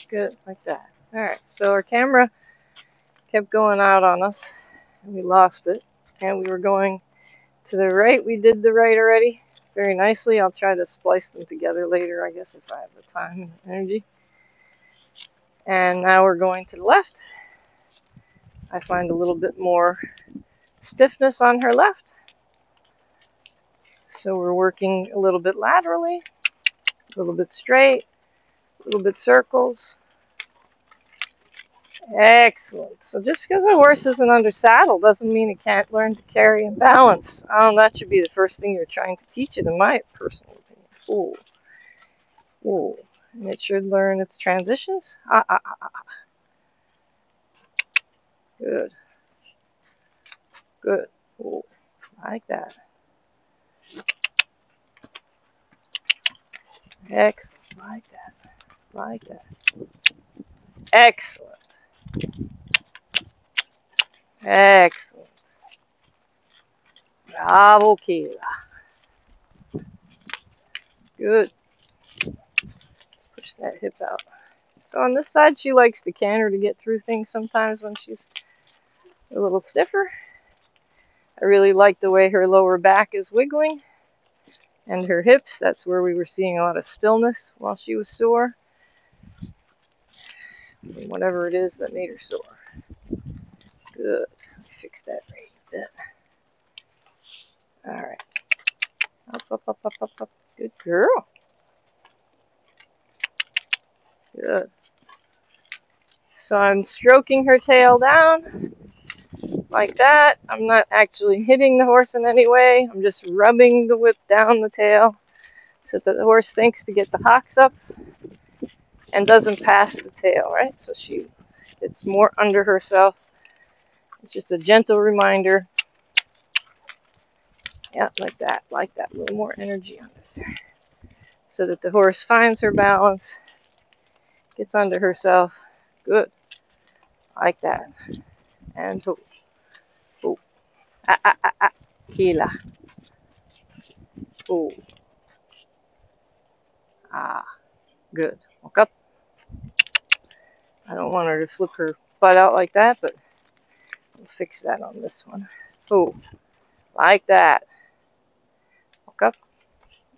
Good, like that. Alright, so our camera kept going out on us, and we lost it. And we were going to the right. We did the right already very nicely. I'll try to splice them together later, I guess, if I have the time and energy. And now we're going to the left. I find a little bit more stiffness on her left. So we're working a little bit laterally, a little bit straight, a little bit circles. Excellent. So just because a horse isn't under saddle doesn't mean it can't learn to carry and balance. That should be the first thing you're trying to teach it, in my personal opinion. Ooh. Ooh. And it should learn its transitions. Good. Good. Ooh. Like that. Excellent. Like that. Like that. Excellent. Excellent. Bravo, Quela. Good. Let's push that hip out. So on this side, she likes to canter to get through things sometimes when she's a little stiffer. I really like the way her lower back is wiggling. And her hips, that's where we were seeing a lot of stillness while she was sore. Whatever it is that made her sore. Good. Fix that right a bit. Alright. Up, up, up, up, up, up. Good girl. Good. So I'm stroking her tail down like that. I'm not actually hitting the horse in any way. I'm just rubbing the whip down the tail so that the horse thinks to get the hocks up and doesn't pass the tail, right? So she gets more under herself. It's just a gentle reminder. Yeah, like that, like that. A little more energy under there. So that the horse finds her balance, gets under herself. Good. Like that. And ho. Ho. Ah, ah, ah, ah. Quela. Ho. Ah. Good. Walk up. I don't want her to flip her butt out like that, but we'll fix that on this one. Ho. Like that. Walk up.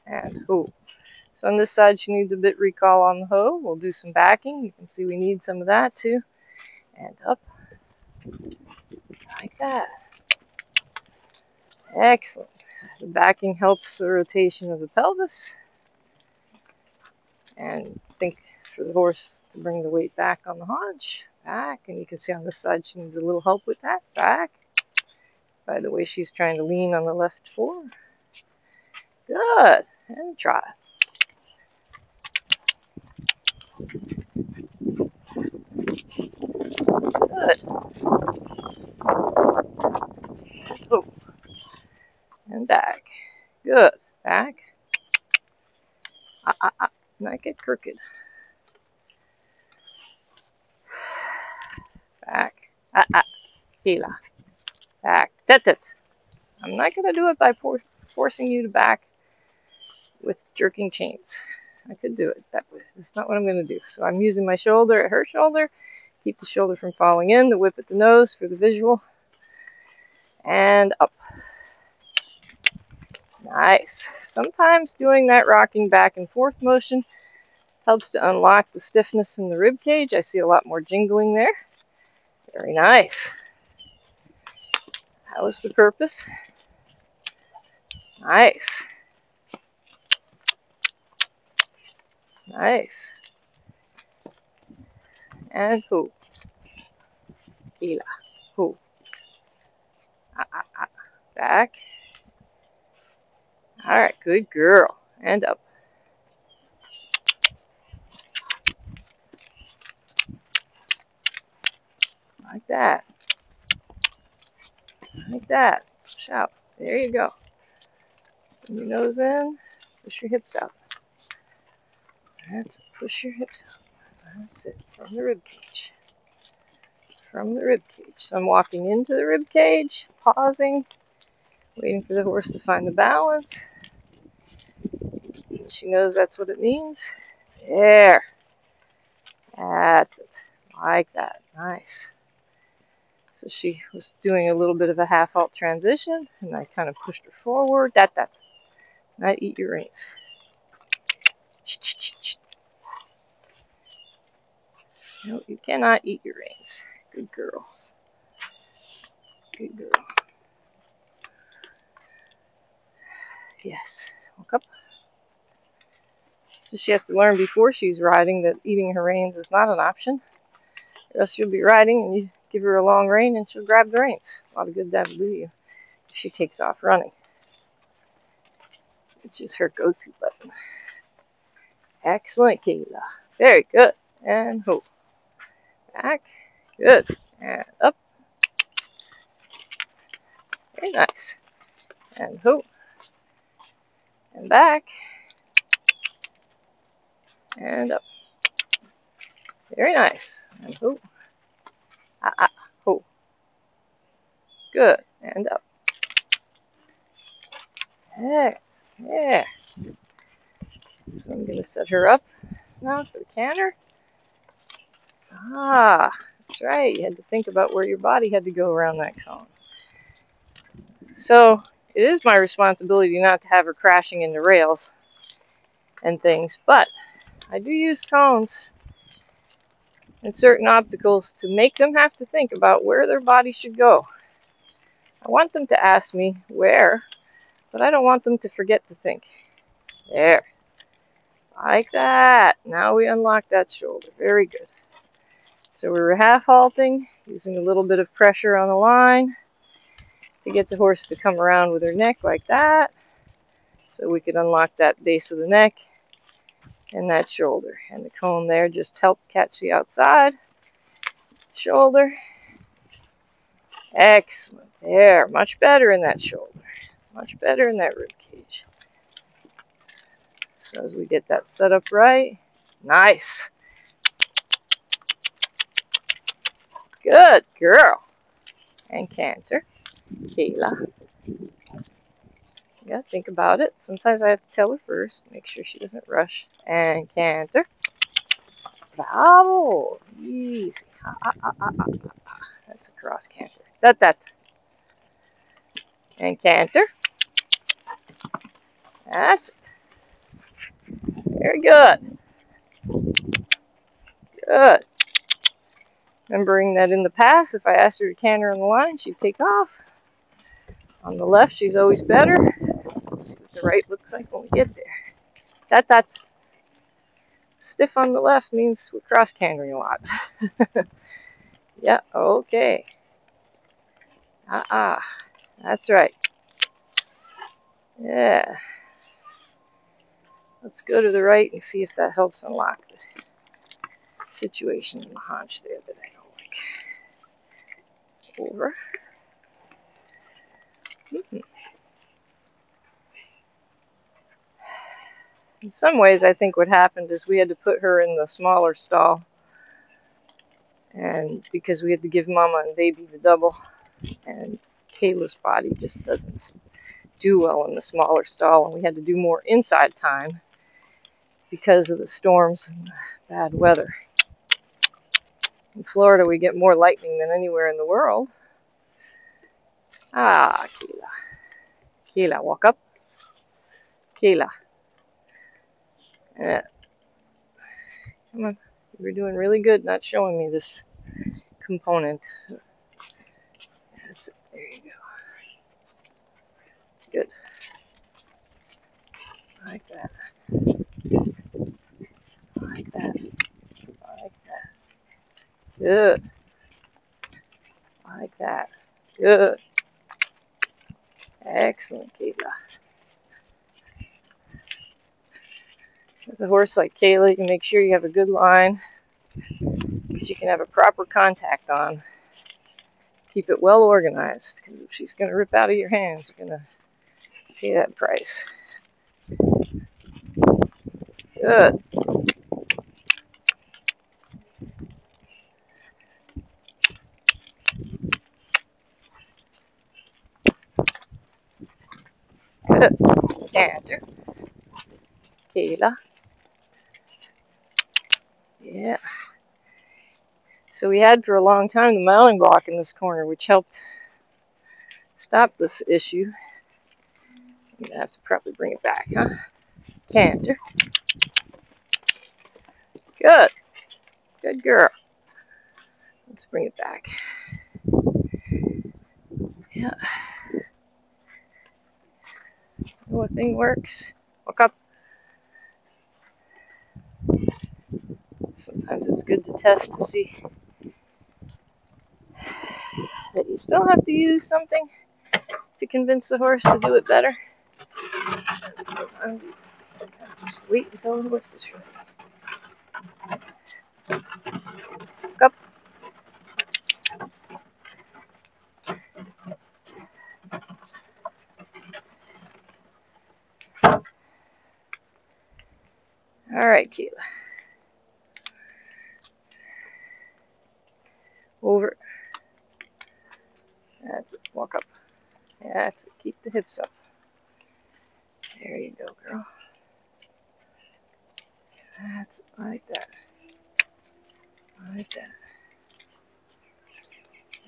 And ho. So on this side, she needs a bit recall on the hoe. We'll do some backing. You can see we need some of that too. And up. Like that. Excellent. The backing helps the rotation of the pelvis. And think for the horse to bring the weight back on the haunch. Back. And you can see on this side she needs a little help with that. Back. By the way, she's trying to lean on the left fore. Good. And try. Good. Oh. And back. Good. Back. Not get crooked. Back. Quela. Back. That's it. I'm not going to do it by forcing you to back with jerking chains. I could do it that way. That's not what I'm going to do. So I'm using my shoulder at her shoulder. Keep the shoulder from falling in. The whip at the nose for the visual. And up. Nice. Sometimes doing that rocking back and forth motion helps to unlock the stiffness in the rib cage. I see a lot more jingling there. Very nice. That was the purpose. Nice. Nice. And ho. Quela. Ho. Back. Alright, good girl. And up. Like that. Like that. Shout. There you go. Your nose in. Push your hips out. That's it. Push your hips out. That's it. From the rib cage. From the rib cage. So I'm walking into the rib cage, pausing, waiting for the horse to find the balance. She knows that's what it means. There. That's it. Like that. Nice. So she was doing a little bit of a half halt transition, and I kind of pushed her forward. That. Not eat your reins. No, you cannot eat your reins. Good girl. Good girl. Yes. Walk up. So she has to learn before she's riding that eating her reins is not an option. Or else she'll be riding and you give her a long rein and she'll grab the reins. A lot of good that'll do you if she takes off running, which is her go-to button. Excellent, Quela. Very good. And ho. Back. Good. And up. Very nice. And ho. And back. And up. Very nice. And ho. Ho. Good. And up. There. There. So I'm going to set her up now for the canter. Ah, that's right. You had to think about where your body had to go around that cone. So it is my responsibility not to have her crashing into rails and things, but I do use cones and certain obstacles to make them have to think about where their body should go. I want them to ask me where, but I don't want them to forget to think. There. Like that. Now we unlock that shoulder. Very good. So we were half halting, using a little bit of pressure on the line to get the horse to come around with her neck like that, so we could unlock that base of the neck and that shoulder. And the cone there just helped catch the outside shoulder. Excellent. There. Much better in that shoulder. Much better in that rib cage. So as we get that set up right. Nice. Good girl. And canter. Quela. Yeah, think about it. Sometimes I have to tell her first. Make sure she doesn't rush. And canter. Bravo. Easy. That's a cross canter. That. And canter. That's it. Very good. Good. Remembering that in the past, if I asked her to canter on the line, she'd take off. On the left, she's always better. We'll see what the right looks like when we get there. That. Stiff on the left means we're cross cantering a lot. Yeah, okay. That's right. Yeah. Let's go to the right and see if that helps unlock the situation in the haunch there that I don't like. Over. In some ways, I think what happened is we had to put her in the smaller stall, and because we had to give Mama and Baby the double, and Kayla's body just doesn't do well in the smaller stall, and we had to do more inside time because of the storms and the bad weather. In Florida, we get more lightning than anywhere in the world. Quela. Quela, walk up. Quela. Yeah. Come on. You were doing really good not showing me this component. That's it. There you go. Good. Like that. Like that. Like that. Good. Like that. Good. Excellent, Quela. With a horse like Quela, you can make sure you have a good line that you can have a proper contact on. Keep it well organized, because if she's going to rip out of your hands, you're going to pay that price. Good. Good. Canter. Quela. Yeah. So we had for a long time the mounting block in this corner, which helped stop this issue. I'm going to have to probably bring it back, huh? Canter. Good. Good girl. Let's bring it back. Yeah. One thing works. Walk up. Sometimes it's good to test to see that you still have to use something to convince the horse to do it better. And sometimes you just wait until the horse is ready. Walk up. All right, Quela. Over. That's it. Walk up. That's it. Keep the hips up. There you go, girl. That's it. Like that. Like that.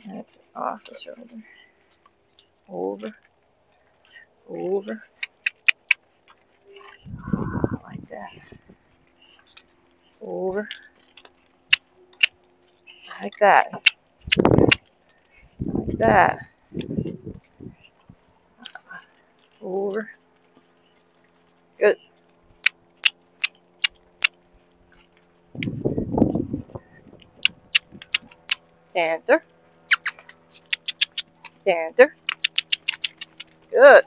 That's it. Off the shoulder. Over. Over. Like that. Over. Like that. Like that. Over. Good. Canter. Canter. Good.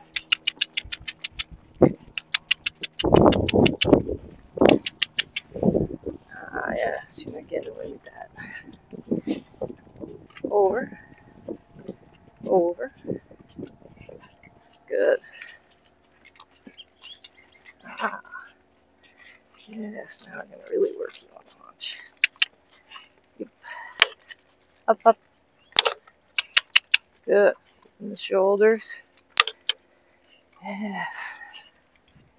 Yes, you're not getting away with that. Over. Over. Good. Ah. Yes, now I'm going to really work you on the haunch. Yep. Up, up. Good. And the shoulders. Yes.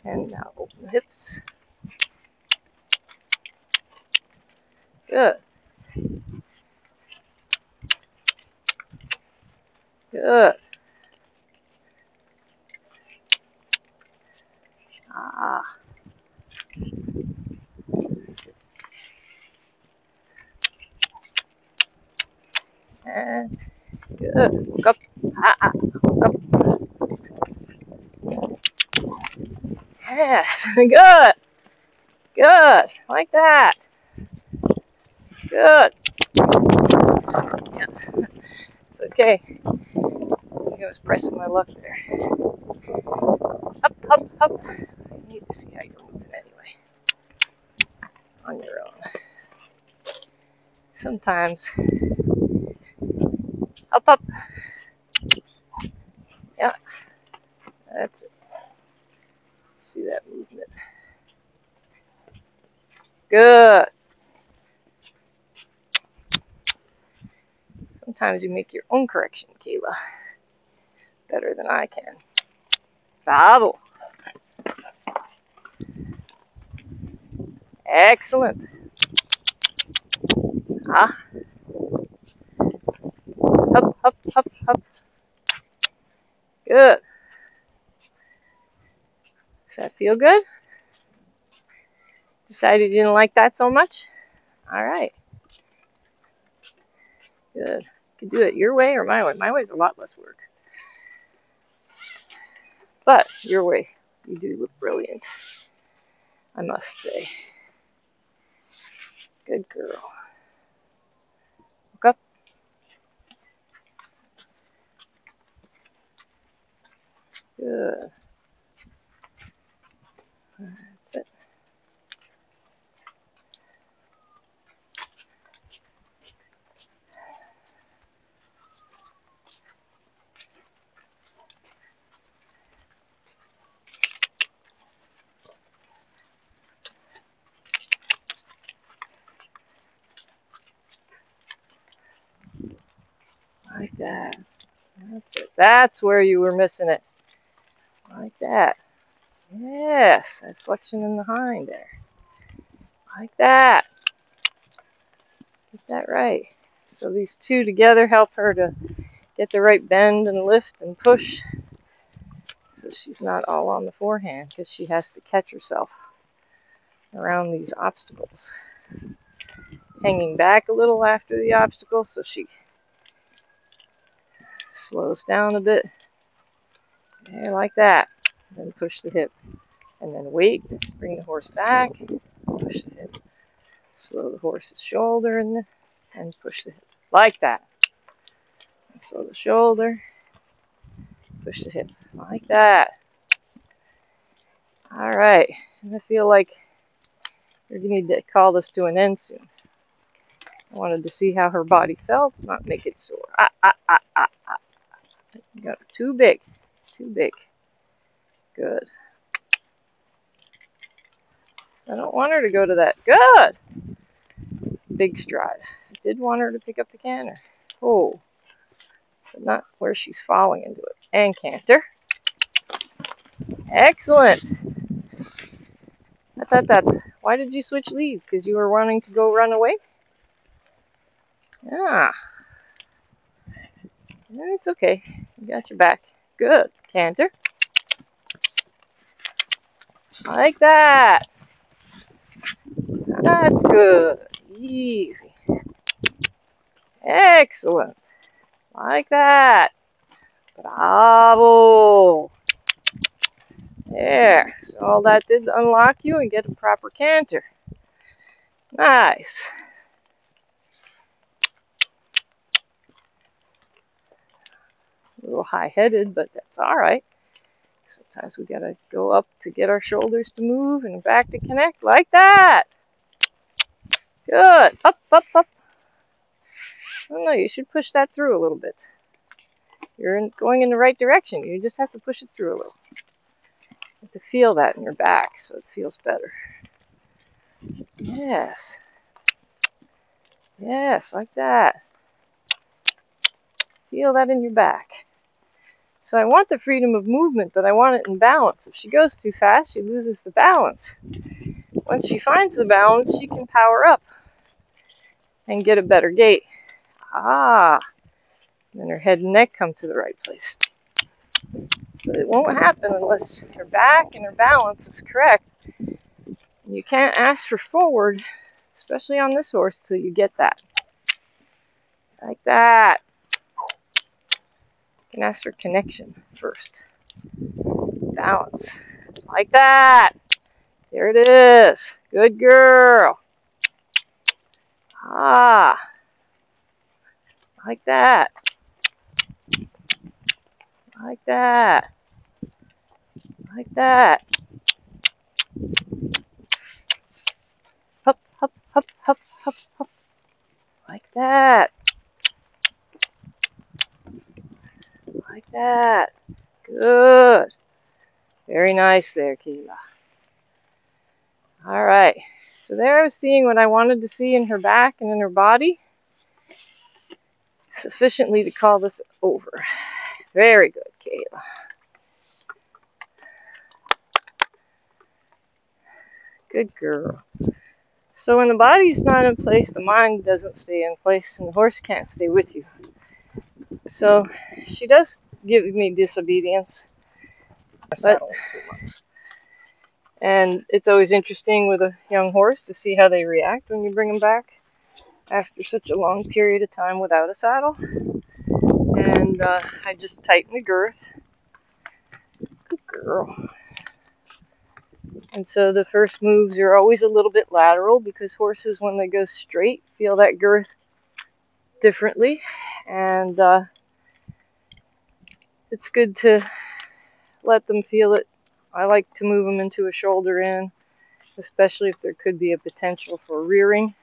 And now open the hips. Good. Good. Ah. And good. Look up. Ah. Look up. Yes. Good. Good. Like that. Good. Yeah. It's okay. I was pressing my luck there. Up, up, up. I need to see how you're moving anyway. On your own. Sometimes. Up, up. Yeah. That's it. See that movement. Good. Sometimes you make your own correction, Quela. Better than I can. Bravo. Excellent. Ah. Up, up, up, up. Good. Does that feel good? Decided you didn't like that so much? All right. Good. You can do it your way or my way. My way is a lot less work. But your way, you do look brilliant, I must say. Good girl. Look up. Good. That's it. Like that. That's it. That's where you were missing it. Like that. Yes, that flexion in the hind there. Like that. Get that right. So these two together help her to get the right bend and lift and push. So she's not all on the forehand because she has to catch herself around these obstacles. Hanging back a little after the obstacle so she slows down a bit. There, like that. Then push the hip. And then wait, bring the horse back, push the hip. Slow the horse's shoulder and push the hip. Like that. And slow the shoulder, push the hip. Like that. Alright, I feel like we're going to need to call this to an end soon. I wanted to see how her body felt, not make it sore. You got her too big. Too big. Good. I don't want her to go to that. Good! Big stride. I did want her to pick up the canter. Oh. But not where she's falling into it. And canter. Excellent! I thought that. Why did you switch leads? Because you were wanting to go run away? Ah. It's okay. You got your back. Good. Canter. Like that. That's good. Easy. Excellent. Like that. Bravo. There. So all that did unlock you and get a proper canter. Nice. A little high-headed, but that's all right. Sometimes we gotta go up to get our shoulders to move and back to connect. Like that. Good. Up, up, up. Oh no, you should push that through a little bit. You're going in the right direction. You just have to push it through a little. You have to feel that in your back so it feels better. Yes. Yes, like that. Feel that in your back. So I want the freedom of movement, but I want it in balance. If she goes too fast, she loses the balance. Once she finds the balance, she can power up and get a better gait. Ah. Then her head and neck come to the right place. But it won't happen unless her back and her balance is correct. You can't ask for forward, especially on this horse, till you get that. Like that. You can ask for connection first. Balance. Like that. There it is. Good girl. Ah. Like that. Like that. Like that. Hup, hup, hup, hup, hup, hup. Like that. Like that. Good. Very nice there, Quela. All right. So there I was seeing what I wanted to see in her back and in her body. Sufficiently to call this over. Very good, Quela. Good girl. So when the body's not in place, the mind doesn't stay in place, and the horse can't stay with you. So she does give me disobedience. And it's always interesting with a young horse to see how they react when you bring them back after such a long period of time without a saddle. And I just tighten the girth. Good girl. And so the first moves are always a little bit lateral because horses, when they go straight, feel that girth differently. And it's good to let them feel it. I like to move them into a shoulder in, especially if there could be a potential for rearing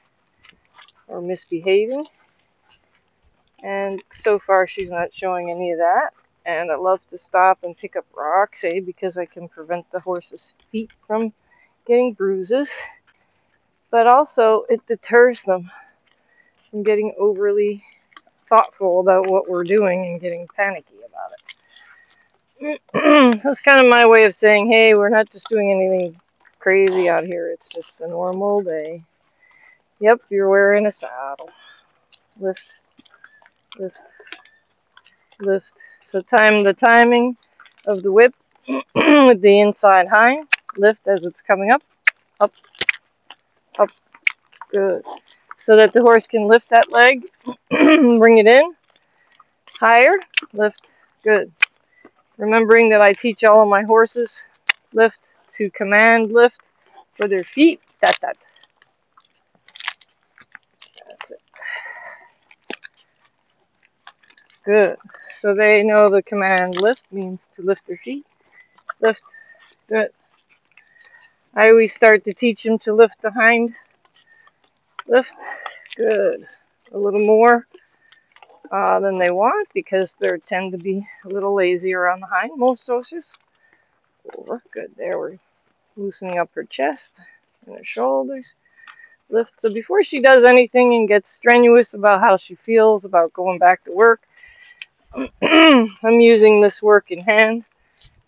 or misbehaving. And so far she's not showing any of that. And I love to stop and pick up rocks, because I can prevent the horse's feet from getting bruises. But also it deters them from getting overly thoughtful about what we're doing and getting panicky about it. That's kind of my way of saying, hey, we're not just doing anything crazy out here. It's just a normal day. Yep, you're wearing a saddle. Lift, lift, lift. So the timing of the whip with the inside hind. Lift as it's coming up, up, up. Good. So that the horse can lift that leg, bring it in, higher, lift. Good. Remembering that I teach all of my horses lift to command lift for their feet. That's it. Good. So they know the command lift means to lift their feet. Lift. Good. I always start to teach them to lift the hind. Lift. Good. A little more than they want because they tend to be a little lazier on the hind, most horses. Over. Good. There we're loosening up her chest and her shoulders. Lift. So before she does anything and gets strenuous about how she feels about going back to work, I'm using this work in hand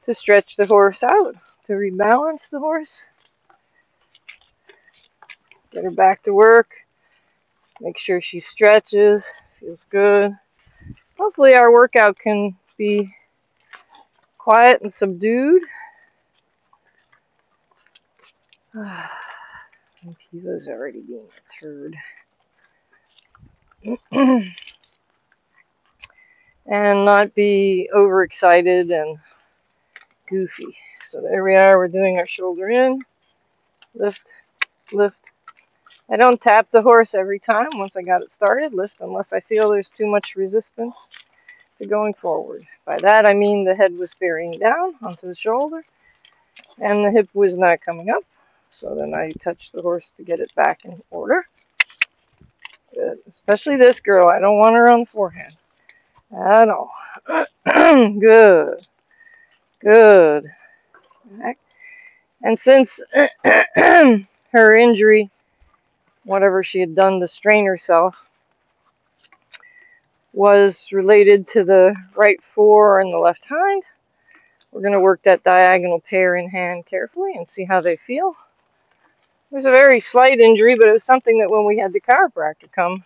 to stretch the horse out, to rebalance the horse, get her back to work, make sure she stretches, feels good. Hopefully our workout can be quiet and subdued. He was already being a turd. And not be overexcited and goofy. So there we are, we're doing our shoulder in, lift, lift. I don't tap the horse every time once I got it started, lift, unless I feel there's too much resistance to going forward. By that I mean the head was bearing down onto the shoulder and the hip was not coming up. So then I touch the horse to get it back in order. Good. Especially this girl, I don't want her on the forehand at all. Good. Good. And since her injury, whatever she had done to strain herself, was related to the right fore and the left hind, we're going to work that diagonal pair in hand carefully and see how they feel. It was a very slight injury, but it was something that when we had the chiropractor come,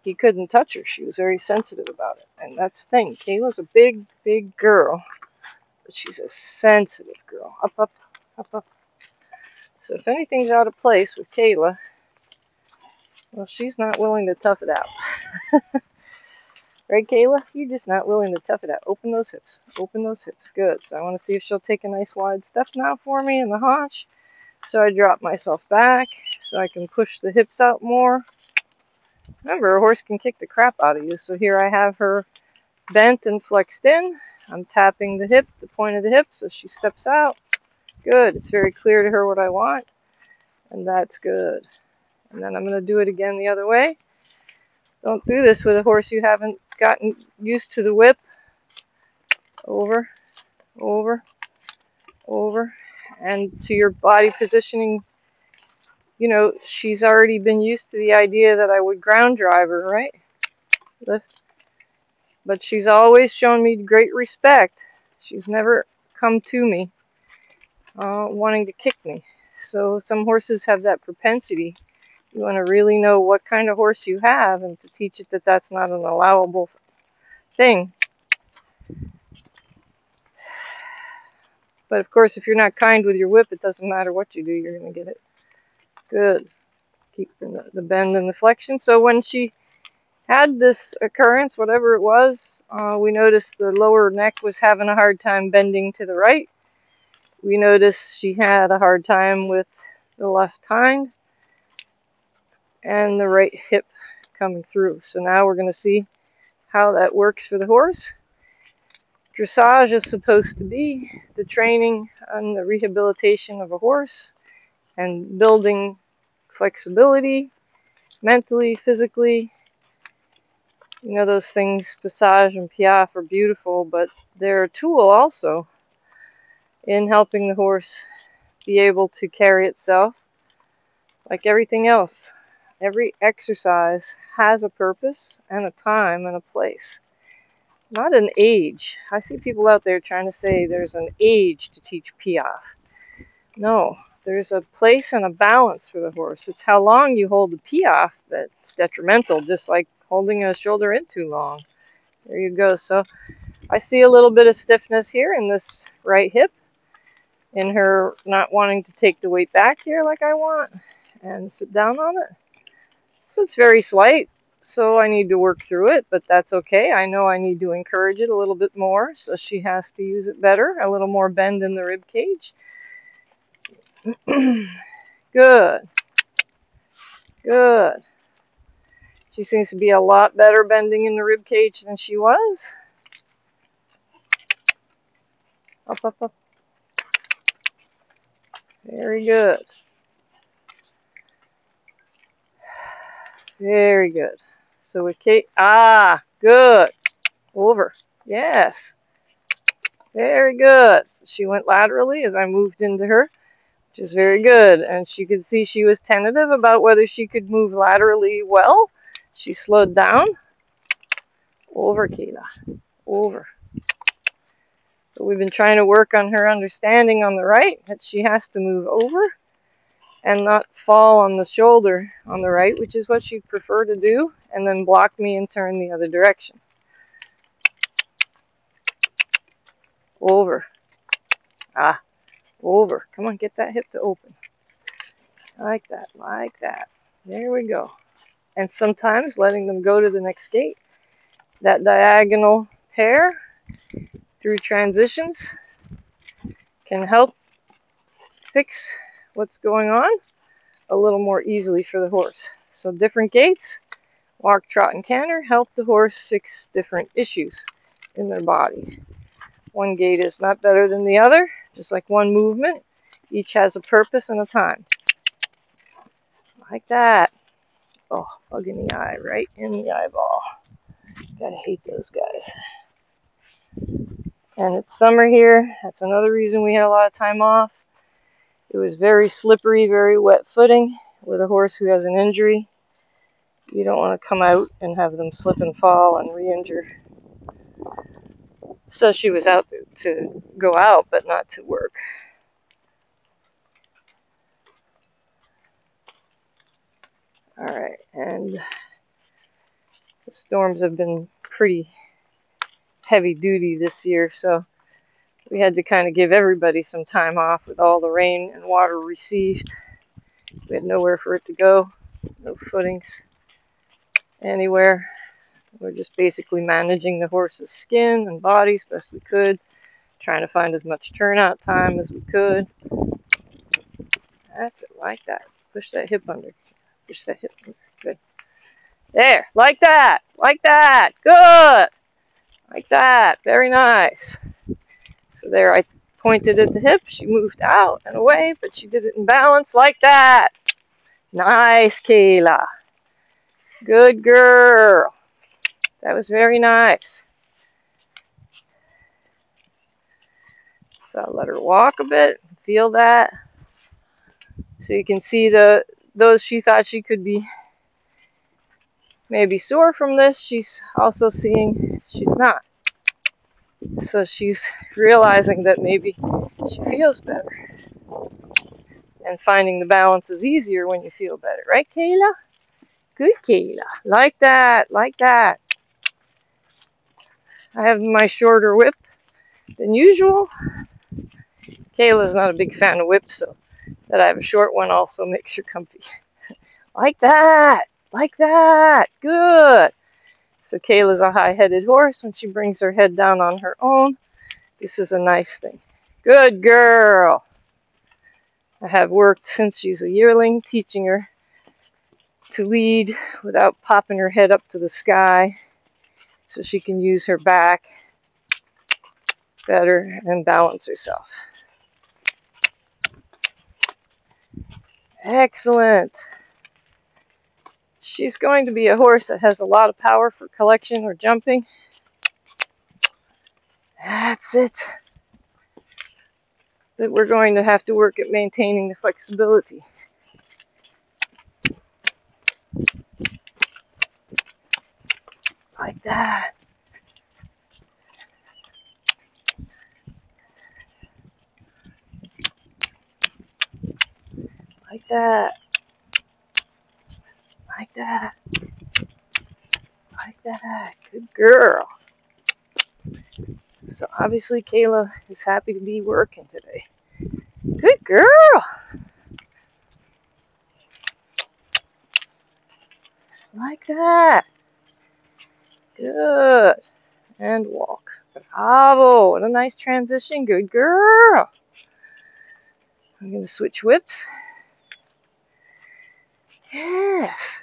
he couldn't touch her. She was very sensitive about it. And that's the thing. Kayla's a big, big girl, but she's a sensitive girl. Up, up, up, up. So if anything's out of place with Kayla, well, she's not willing to tough it out. Right, Kayla? You're just not willing to tough it out. Open those hips. Open those hips. Good. So I want to see if she'll take a nice wide step now for me in the haunch. So I drop myself back so I can push the hips out more. Remember, a horse can kick the crap out of you. So here I have her bent and flexed in. I'm tapping the hip, the point of the hip, so she steps out. Good. It's very clear to her what I want. And that's good. And then I'm going to do it again the other way. Don't do this with a horse you haven't gotten used to the whip. Over, over, over. And to your body positioning, you know, she's already been used to the idea that I would ground drive her, right? Lift. But she's always shown me great respect. She's never come to me wanting to kick me. So some horses have that propensity. You want to really know what kind of horse you have and to teach it that that's not an allowable thing. But of course, if you're not kind with your whip, it doesn't matter what you do, you're going to get it. Good. Keep the bend and the flexion. So when she had this occurrence, whatever it was, we noticed the lower neck was having a hard time bending to the right. We noticed she had a hard time with the left hind and the right hip coming through. So now we're going to see how that works for the horse. Dressage is supposed to be the training and the rehabilitation of a horse and building flexibility mentally, physically. You know, those things, Passage and Piaffe, are beautiful, but they're a tool also in helping the horse be able to carry itself like everything else. Every exercise has a purpose and a time and a place. Not an age. I see people out there trying to say there's an age to teach Piaffe. No, there's a place and a balance for the horse. It's how long you hold the pee off that's detrimental, just like holding a shoulder in too long. There you go. So I see a little bit of stiffness here in this right hip, in her not wanting to take the weight back here like I want and sit down on it. So it's very slight, so I need to work through it, but that's okay. I know I need to encourage it a little bit more, so she has to use it better, a little more bend in the rib cage. Good, good. She seems to be a lot better bending in the rib cage than she was. Up, up, up. Very good. Very good. So with Kate, good. Over. Yes. Very good. So she went laterally as I moved into her, which is very good. And she could see she was tentative about whether she could move laterally well. She slowed down. Over, Quela. Over. So we've been trying to work on her understanding on the right that she has to move over and not fall on the shoulder on the right, which is what she'd prefer to do, and then block me and turn the other direction. Over. Over. Come on, get that hip to open. Like that, like that. There we go. And sometimes letting them go to the next gate. That diagonal pair through transitions can help fix what's going on a little more easily for the horse. So different gaits, walk, trot, and canter, help the horse fix different issues in their body. One gait is not better than the other, just like one movement. Each has a purpose and a time. Like that. Oh, bug in the eye, right in the eyeball. Gotta hate those guys. And it's summer here. That's another reason we had a lot of time off. It was very slippery, very wet footing with a horse who has an injury. You don't want to come out and have them slip and fall and re-injure. So she was out to go out, but not to work. All right, and the storms have been pretty heavy duty this year, so we had to kind of give everybody some time off with all the rain and water received. We had nowhere for it to go, no footings anywhere. We're just basically managing the horse's skin and body as best we could, trying to find as much turnout time as we could. That's it, like that. Push that hip under. Push that hip under. Good. There, like that, good. Like that, very nice. So there, I pointed at the hip, she moved out and away, but she did it in balance, like that. Nice, Quela. Good girl. That was very nice. So I'll let her walk a bit, feel that. So you can see those she thought she could be maybe sore from this, she's also seeing she's not. So she's realizing that maybe she feels better. And finding the balance is easier when you feel better. Right, Quela? Good, Quela. Like that, like that. I have my shorter whip than usual. Quela's not a big fan of whips, so that I have a short one also makes her comfy. Like that, like that. Good. So Quela's a high-headed horse. When she brings her head down on her own, this is a nice thing. Good girl. I have worked since she's a yearling, teaching her to lead without popping her head up to the sky so she can use her back better and balance herself. Excellent. She's going to be a horse that has a lot of power for collection or jumping. That's it. But we're going to have to work at maintaining the flexibility. Like that. that. Like that. Like that. Good girl. So obviously Quela is happy to be working today. Good girl. Like that. Good. And walk. Bravo. What a nice transition. Good girl. I'm going to switch whips. Yes.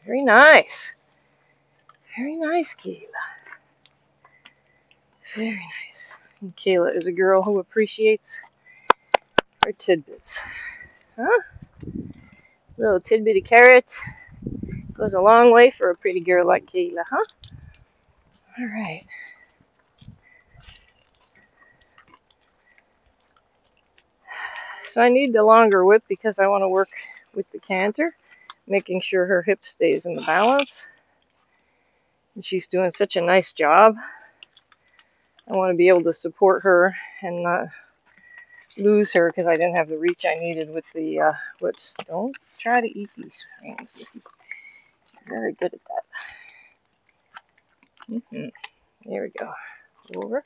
Very nice. Very nice, Quela. Very nice. And Quela is a girl who appreciates her tidbits. Huh? Little tidbit of carrot goes a long way for a pretty girl like Quela, huh? Alright. So I need the longer whip because I want to work with the canter, making sure her hip stays in the balance. And she's doing such a nice job. I want to be able to support her and not lose her because I didn't have the reach I needed with the whips. Don't try to eat these reins. She's very good at that. There we go. Over.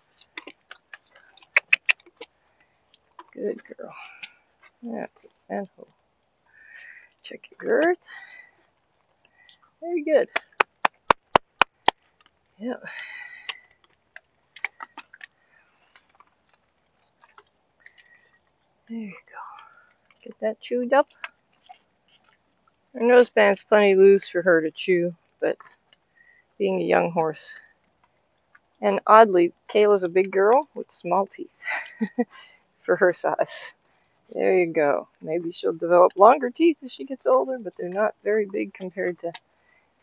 Good girl. That's it. And hold. Check your girth. Very good. Yeah. There you go. Get that chewed up. Her noseband's plenty loose for her to chew, but being a young horse. And oddly, Quela's a big girl with small teeth for her size. There you go. Maybe she'll develop longer teeth as she gets older, but they're not very big compared to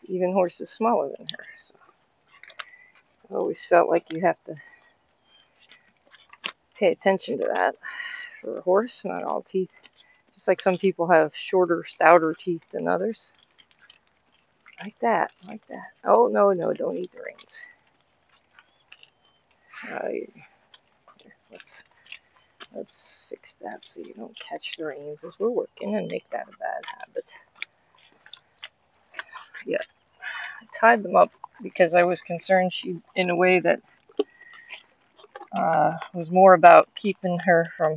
even horses smaller than her. So I always felt like you have to pay attention to that for a horse, not all teeth. Just like some people have shorter, stouter teeth than others. Like that, like that. Oh, no, no, don't eat the reins. Let's fix that so you don't catch the reins as we're working and make that a bad habit. Yeah, I tied them up because I was concerned she, in a way that was more about keeping her from,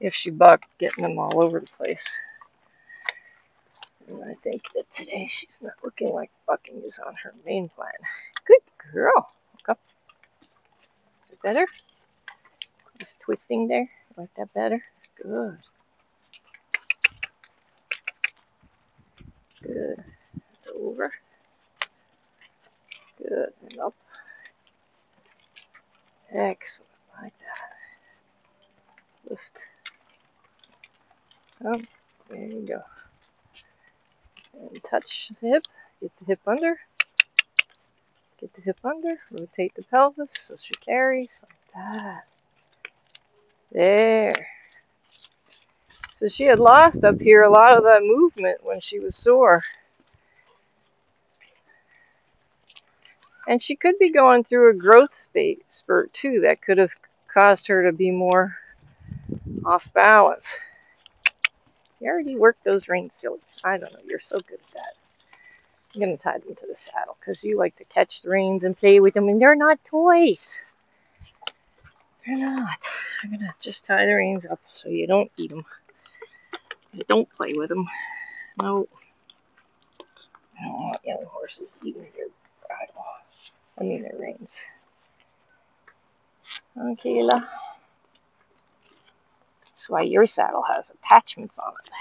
if she bucked, getting them all over the place. And I think that today she's not looking like bucking is on her main plan. Good girl. Look up. Is it better? Just twisting there. Like that better? Good. Good. Over. Good. And up. Excellent. Like that. Lift. Up. There you go. And touch the hip. Get the hip under. Get the hip under. Rotate the pelvis so she carries. Like that. There. So she had lost up here a lot of that movement when she was sore. And she could be going through a growth spurt too that could have caused her to be more off balance. You already worked those reins, silly. I don't know, you're so good at that. I'm going to tie them to the saddle because you like to catch the reins and play with them, and they're not toys. They're not. I'm going to just tie the reins up so you don't eat them. You don't play with them. No. I don't want young horses eating their bridle. I mean their reins. Okay, Quela. That's why your saddle has attachments on it.